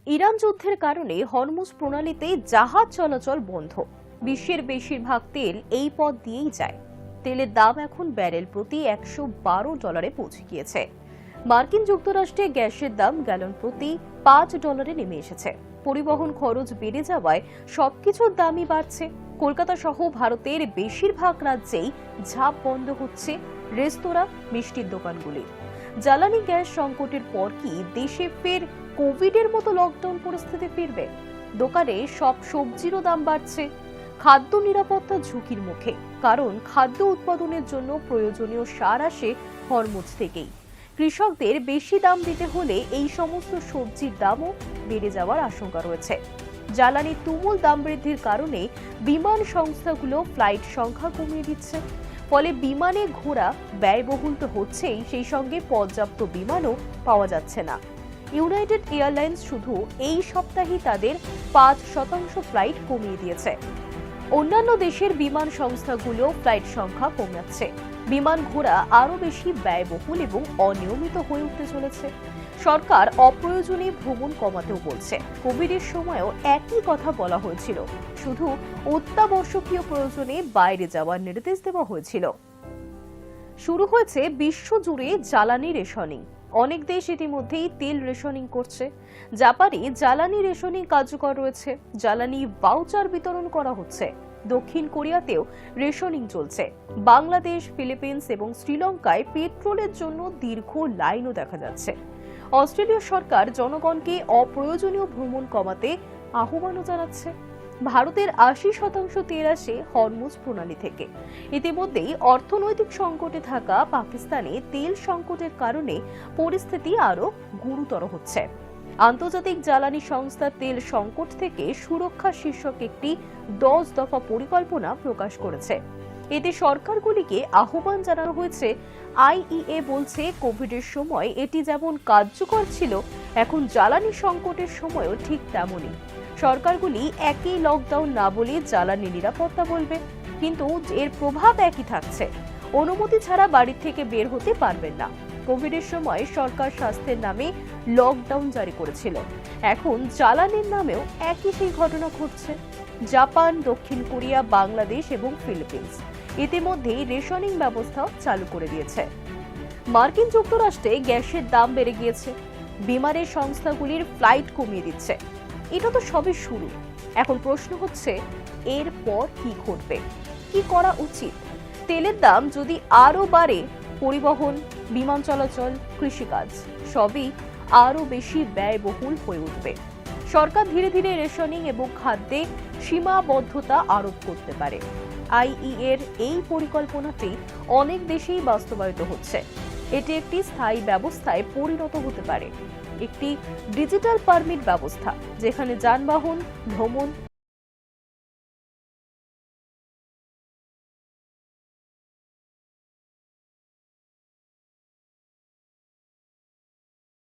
Iran যুদ্ধের কারণে Hormuz প্রণালীতে জাহাজ চলাচল বন্ধ। বিশ্বের বেশিরভাগ তেল এই পথ দিয়েই যায়। তেলের দাম এখন ব্যারেল প্রতি $112 পৌঁছে গিয়েছে। মার্কিন যুক্তরাষ্ট্রে গ্যাসের দাম গ্যালন প্রতি $5 নেমে এসেছে। পরিবহন খরচ বেড়ে যাওয়ায় সবকিছুর দামই বাড়ছে। কলকাতা সহ ভারতের বেশিরভাগ রাজ্যেই ঝাঁপ বন্ধ হচ্ছে রেস্তোরাঁ, মিষ্টির দোকানগুলি। জ্বালানি গ্যাস সংকটের পর কি দেশে ফের কোভিডের মতো লকডাউন পরিস্থিতি ফিরবে? দোকানে সব সবজিরও দাম বাড়ছে। খাদ্য নিরাপত্তা ঝুঁকির মুখে, কারণ খাদ্য উৎপাদনের জন্য প্রয়োজনীয় সার আসে হরমুজ থেকেই। কৃষকদের বেশি দাম দিতে হলে এই সমস্ত সবজির দামও বেড়ে যাওয়ার আশঙ্কা রয়েছে। জ্বালানির তুমুল দাম বৃদ্ধির কারণে বিমান সংস্থাগুলো ফ্লাইট সংখ্যা কমিয়ে দিচ্ছে। ফলে বিমানে ঘোরা ব্যয়বহুল তো হচ্ছেই, সেই সঙ্গে পর্যাপ্ত বিমানও পাওয়া যাচ্ছে না। ইউনাইটেড এয়ারলাইন্স শুধু এই সপ্তাহেই তাদের 5% ফ্লাইট কমিয়ে দিয়েছে। অন্যান্য দেশের বিমান সংস্থাগুলো ফ্লাইট সংখ্যা কমাচ্ছে। বিমান ঘোরা আরো বেশি ব্যয়বহুল এবং অনিয়মিত হয়ে উঠতে চলেছে। সরকার অপ্রয়োজনীয় ভ্রমণ কমাতেও বলছে। কোভিডের সময়ও একই কথা বলা হয়েছিল, শুধু অত্যাবশ্যকীয় প্রয়োজনে বাইরে যাওয়ার নির্দেশ দেওয়া হয়েছিল। শুরু হয়েছে বিশ্বজুড়ে জ্বালানি রেশনিং। অনেক দেশ ইতিমধ্যেই তেল রেশনিং করছে। জাপানে জ্বালানি রেশনিং কার্যকর রয়েছে। জ্বালানি ভাউচার বিতরণ করা হচ্ছে। দক্ষিণ কোরিয়াতেও রেশনিং চলছে। বাংলাদেশ, ফিলিপিন্স এবং শ্রীলঙ্কায় পেট্রোলের জন্য দীর্ঘ লাইনও দেখা যাচ্ছে। অস্ট্রেলীয় সরকার জনগণকে অপ্রয়োজনীয় ভ্রমণ কমাতে আহ্বানও জানাচ্ছে। ভারতের 80% তেল আসে হরমুজ প্রণালী থেকে। ইতিমধ্যেই অর্থনৈতিক সংকটে থাকা পাকিস্তানে তেল সংকটের কারণে পরিস্থিতি আরো গুরুতর হচ্ছে। আন্তর্জাতিক জ্বালানি সংস্থা তেল সংকট থেকে সুরক্ষা শীর্ষক একটি 10 দফা পরিকল্পনা প্রকাশ করেছে। এতে সরকারগুলিকে আহ্বান জানানো হয়েছে। আইইএ বলছে, কোভিডের সময় এটি যেমন কার্যকর ছিল, এখন জ্বালানি সংকটের সময়ও ঠিক তেমনই। সরকারগুলি একই লকডাউন না বলে জ্বালানি নিরাপত্তা বলবে, কিন্তু এর প্রভাব একই থাকছে। অনুমতি ছাড়া বাড়ি থেকে বের হতে পারবেন না। কোভিডের সময় সরকার স্বাস্থ্যের নামে লকডাউন জারি করেছিল। এখন জ্বালানির নামেও একই সেই ঘটনা ঘটছে। জাপান, দক্ষিণ কোরিয়া, বাংলাদেশ এবং ফিলিপিন্স ইতিমধ্যেই রেশনিং ব্যবস্থা চালু করে দিয়েছে। মার্কিন যুক্তরাষ্ট্রে গ্যাসের দাম বেড়ে গিয়েছে। বিমানের সংস্থাগুলির ফ্লাইট কমিয়ে দিচ্ছে। এটা তো সবে শুরু। এখন প্রশ্ন হচ্ছে, এরপর কি ঘটবে, কি করা উচিত? তেলের দাম যদি আরো বাড়ে, পরিবহন, বিমান চলাচল, কৃষিকাজ সবই আরো বেশি ব্যয়বহুল হয়ে উঠবে। সরকার ধীরে ধীরে রেশনিং এবং খাদ্যে সীমাবদ্ধতা আরোপ করতে পারে। আইইএর এই পরিকল্পনাটি অনেক দেশেই বাস্তবায়িত হচ্ছে। এটি একটি স্থায়ী ব্যবস্থায় পরিণত হতে পারে, একটি ডিজিটাল পারমিট ব্যবস্থা, যেখানে যানবাহন, ভ্রমণ